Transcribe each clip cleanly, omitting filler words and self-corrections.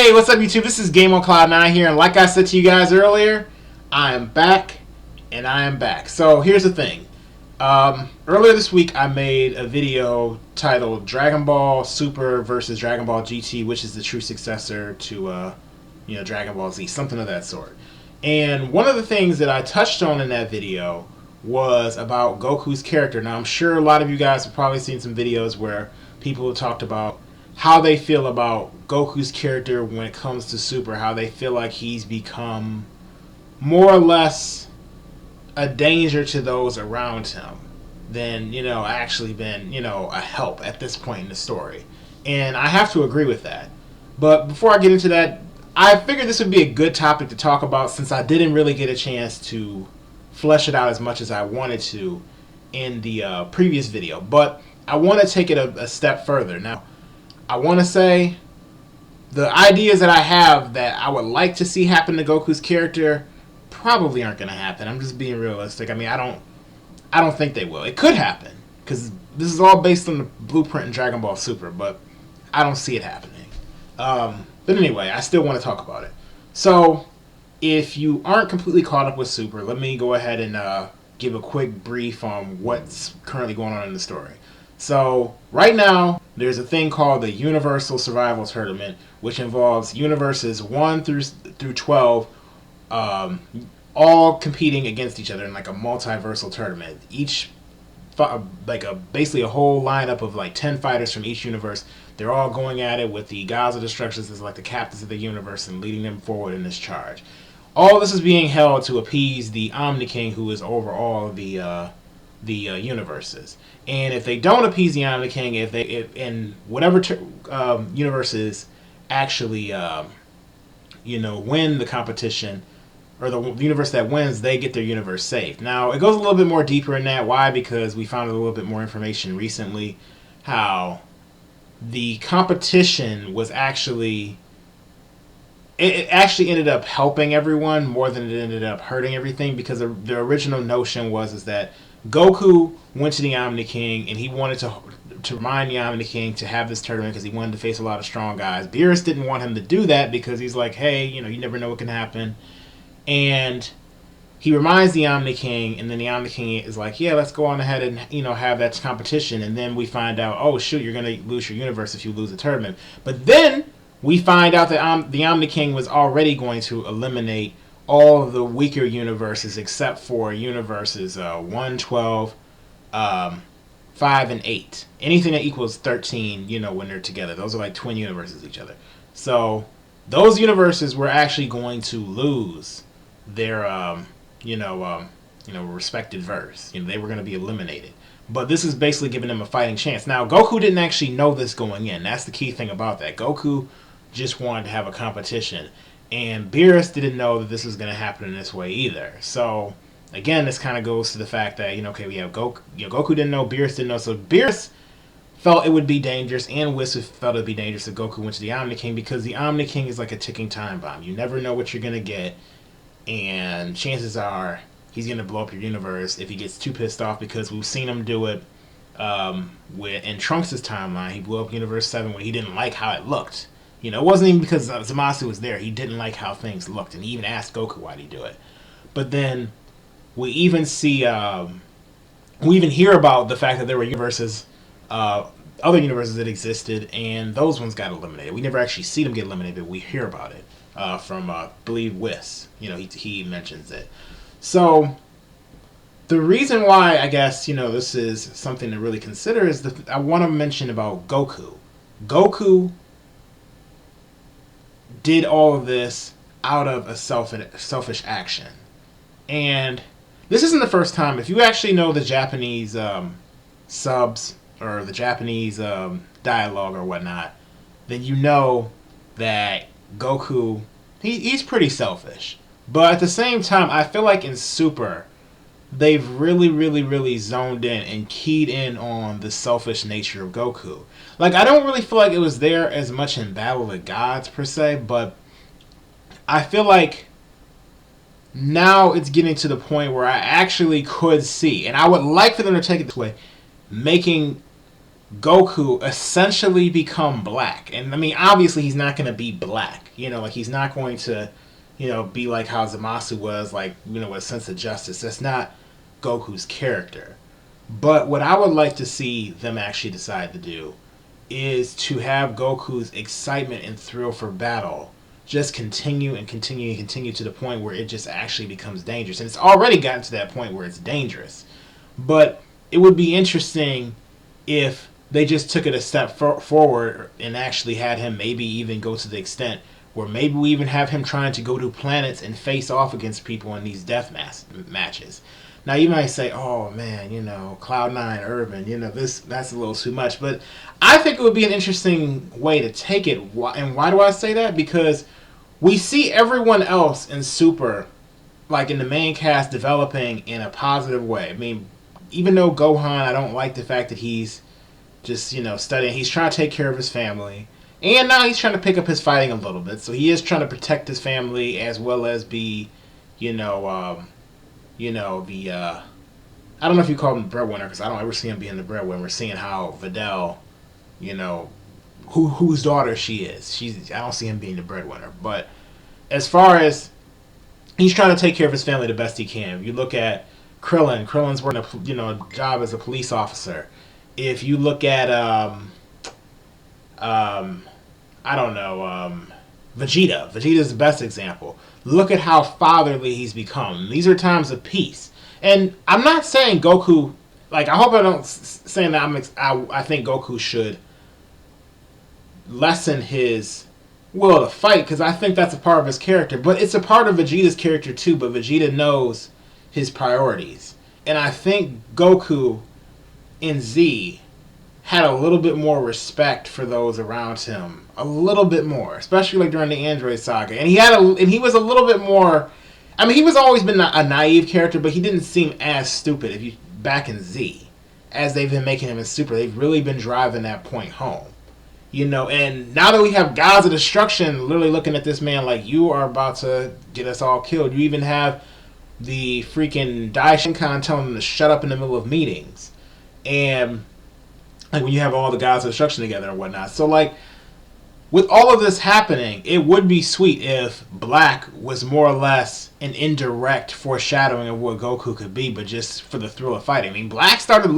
Hey, what's up YouTube? This is Game on Cloud 9 here, and like I said to you guys earlier, I am back, and I am back. So here's the thing. Earlier this week I made a video titled Dragon Ball Super versus Dragon Ball GT, which is the true successor to Dragon Ball Z, something of that sort. And one of the things that I touched on in that video was about Goku's character. Now I'm sure a lot of you guys have probably seen some videos where people have talked about how they feel about Goku's character when it comes to Super, how they feel like he's become more or less a danger to those around him than, actually been, a help at this point in the story. And I have to agree with that. But before I get into that, I figured this would be a good topic to talk about since I didn't really get a chance to flesh it out as much as I wanted to in the previous video. But I want to take it a step further. Now, I want to say the ideas that I have that I would like to see happen to Goku's character probably aren't going to happen. I'm just being realistic. I mean, I don't think they will. It could happen because this is all based on the blueprint in Dragon Ball Super, but I don't see it happening. But anyway, I still want to talk about it. So, if you aren't completely caught up with Super, let me go ahead and give a quick brief on what's currently going on in the story. So, right now, there's a thing called the Universal Survival Tournament, which involves universes 1 through 12, all competing against each other in like a multiversal tournament. Each, basically a whole lineup of like 10 fighters from each universe. They're all going at it with the Gods of Destruction as like the captains of the universe and leading them forward in this charge. All this is being held to appease the Omni King, who is over all the universes. And if they don't appease the Omni King, if in whatever universes actually win the competition, or the universe that wins, they get their universe saved. Now it goes a little bit more deeper in that. Why? Because we found a little bit more information recently how the competition was actually it actually ended up helping everyone more than it ended up hurting everything, because the original notion was that Goku went to the Omni King and he wanted to remind the Omni King to have this tournament because he wanted to face a lot of strong guys. Beerus didn't want him to do that because he's like, hey, you never know what can happen. And he reminds the Omni King, and then the Omni King is like, yeah, let's go on ahead and have that competition. And then we find out, oh shoot, you're going to lose your universe if you lose the tournament. But then we find out that the Omni King was already going to eliminate all of the weaker universes except for universes 1, 12, 5, and 8. Anything that equals 13, when they're together. Those are like twin universes each other. So those universes were actually going to lose their respected verse. They were going to be eliminated. But this is basically giving them a fighting chance. Now, Goku didn't actually know this going in. That's the key thing about that. Goku just wanted to have a competition. And Beerus didn't know that this was going to happen in this way either. So, again, this kind of goes to the fact that, we have Goku. Goku didn't know, Beerus didn't know. So, Beerus felt it would be dangerous, and Whis felt it would be dangerous if Goku went to the Omni King, because the Omni King is like a ticking time bomb. You never know what you're going to get. And chances are he's going to blow up your universe if he gets too pissed off, because we've seen him do it in Trunks' timeline. He blew up Universe 7 when he didn't like how it looked. It wasn't even because Zamasu was there. He didn't like how things looked, and he even asked Goku why did he do it. But then we even see, we even hear about the fact that there were universes, other universes that existed, and those ones got eliminated. We never actually see them get eliminated, but we hear about it from, I believe, Whis. He mentions it. So the reason why I guess this is something to really consider is that I want to mention about Goku. Goku did all of this out of a selfish action. And this isn't the first time. If you actually know the Japanese subs or the Japanese dialogue or whatnot, then you know that Goku, he's pretty selfish. But at the same time, I feel like in Super, they've really, really, really zoned in and keyed in on the selfish nature of Goku. Like, I don't really feel like it was there as much in Battle of the Gods, per se, but I feel like now it's getting to the point where I actually could see, and I would like for them to take it this way, making Goku essentially become black. And I mean, obviously, he's not going to be black. Like he's not going to, be like how Zamasu was, like, with a sense of justice. That's not Goku's character. But what I would like to see them actually decide to do is to have Goku's excitement and thrill for battle just continue and continue and continue to the point where it just actually becomes dangerous. And it's already gotten to that point where it's dangerous. But it would be interesting if they just took it a step forward and actually had him maybe even go to the extent where maybe we even have him trying to go to planets and face off against people in these death matches. Now you might say, "Oh man, Cloud9, Urban, that's a little too much." But I think it would be an interesting way to take it. And why do I say that? Because we see everyone else in Super, like in the main cast, developing in a positive way. I mean, even though Gohan, I don't like the fact that he's just, studying. He's trying to take care of his family. And now he's trying to pick up his fighting a little bit. So he is trying to protect his family as well as be, the I don't know if you call him the breadwinner, because I don't ever see him being the breadwinner. We're seeing how Videl, whose daughter she is. I don't see him being the breadwinner. But as far as he's trying to take care of his family the best he can. If you look at Krillin's working a job as a police officer. If you look at I don't know, Vegeta's the best example. Look at how fatherly he's become. These are times of peace. And I'm not saying Goku, like, I hope I don't saying that I think Goku should lessen his will to fight, because I think that's a part of his character. But it's a part of Vegeta's character too, but Vegeta knows his priorities. And I think Goku in Z had a little bit more respect for those around him, a little bit more, especially like during the Android saga. And he was a little bit more. I mean, he was always been a naive character, but he didn't seem as stupid if you back in Z, as they've been making him in Super. They've really been driving that point home, And now that we have Gods of Destruction literally looking at this man like, you are about to get us all killed. You even have the freaking Daishinkan telling him to shut up in the middle of meetings, and like when you have all the Gods of Destruction together and whatnot. So like, with all of this happening, it would be sweet if Black was more or less an indirect foreshadowing of what Goku could be, but just for the thrill of fighting. I mean, Black started to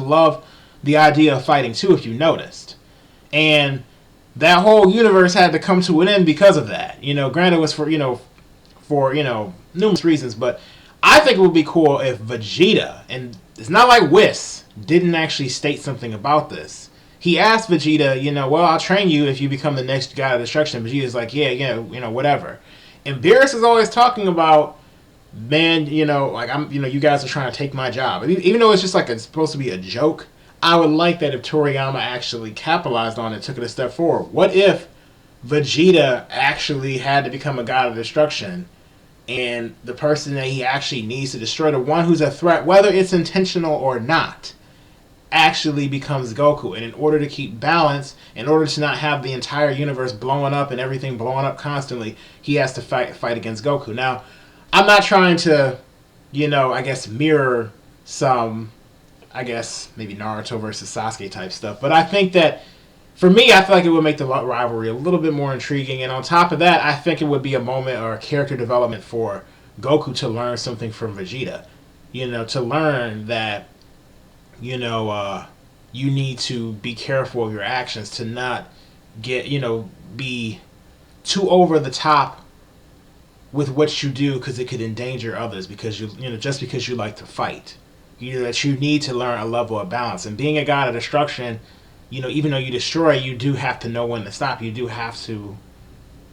love the idea of fighting too, if you noticed, and that whole universe had to come to an end because of that. Granted, it was for numerous reasons, but I think it would be cool if Vegeta, and it's not like Whis didn't actually state something about this. He asked Vegeta, well, I'll train you if you become the next God of Destruction. Vegeta's like, yeah, whatever. And Beerus is always talking about, man, like you guys are trying to take my job. Even though it's just like it's supposed to be a joke, I would like that if Toriyama actually capitalized on it, took it a step forward. What if Vegeta actually had to become a God of Destruction, and the person that he actually needs to destroy, the one who's a threat, whether it's intentional or not, actually becomes Goku. And in order to keep balance, in order to not have the entire universe blowing up and everything blowing up constantly, he has to fight against Goku. Now, I'm not trying to, I guess mirror some, maybe Naruto versus Sasuke type stuff, but I think that, for me, I feel like it would make the rivalry a little bit more intriguing. And on top of that, I think it would be a moment or a character development for Goku to learn something from Vegeta. To learn that, you need to be careful of your actions, to not get, be too over the top with what you do, because it could endanger others, because just because you like to fight. That you need to learn a level of balance. And being a God of Destruction, even though you destroy, you do have to know when to stop. You do have to,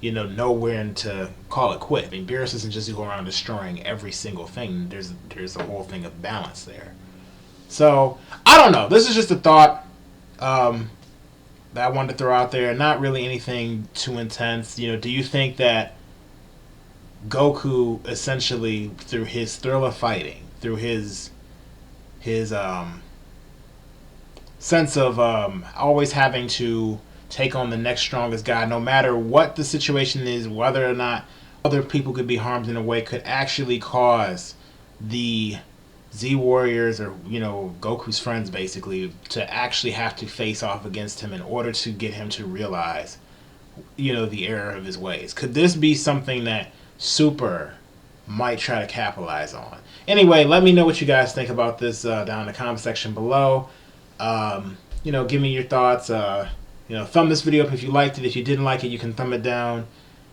know when to call it quit. I mean, Beerus isn't just going around destroying every single thing. There's a whole thing of balance there. So, I don't know. This is just a thought that I wanted to throw out there. Not really anything too intense. Do you think that Goku, essentially, through his thrill of fighting, through his sense of always having to take on the next strongest guy, no matter what the situation is, whether or not other people could be harmed in a way, could actually cause the Z Warriors, or Goku's friends, basically, to actually have to face off against him in order to get him to realize the error of his ways. Could this be something that Super might try to capitalize on? Anyway, let me know what you guys think about this down in the comment section below. Give me your thoughts. Thumb this video up if you liked it. If you didn't like it, you can thumb it down.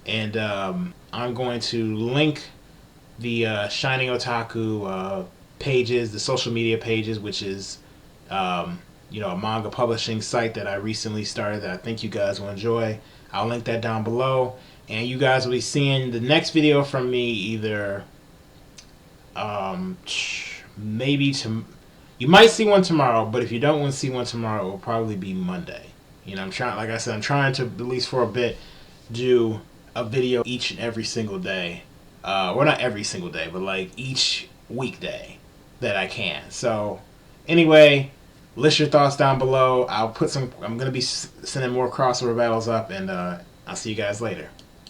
And I'm going to link the Shining Otaku pages, the social media pages, which is a manga publishing site that I recently started that I think you guys will enjoy. I'll link that down below, and you guys will be seeing the next video from me either maybe you might see one tomorrow, but if you don't want to see one tomorrow, it will probably be Monday. I'm trying, like I said, I'm trying to, at least for a bit, do a video each and every single day. Well, not every single day, but like each weekday that I can. So anyway, list your thoughts down below. I'm going to be sending more crossover battles up, and I'll see you guys later.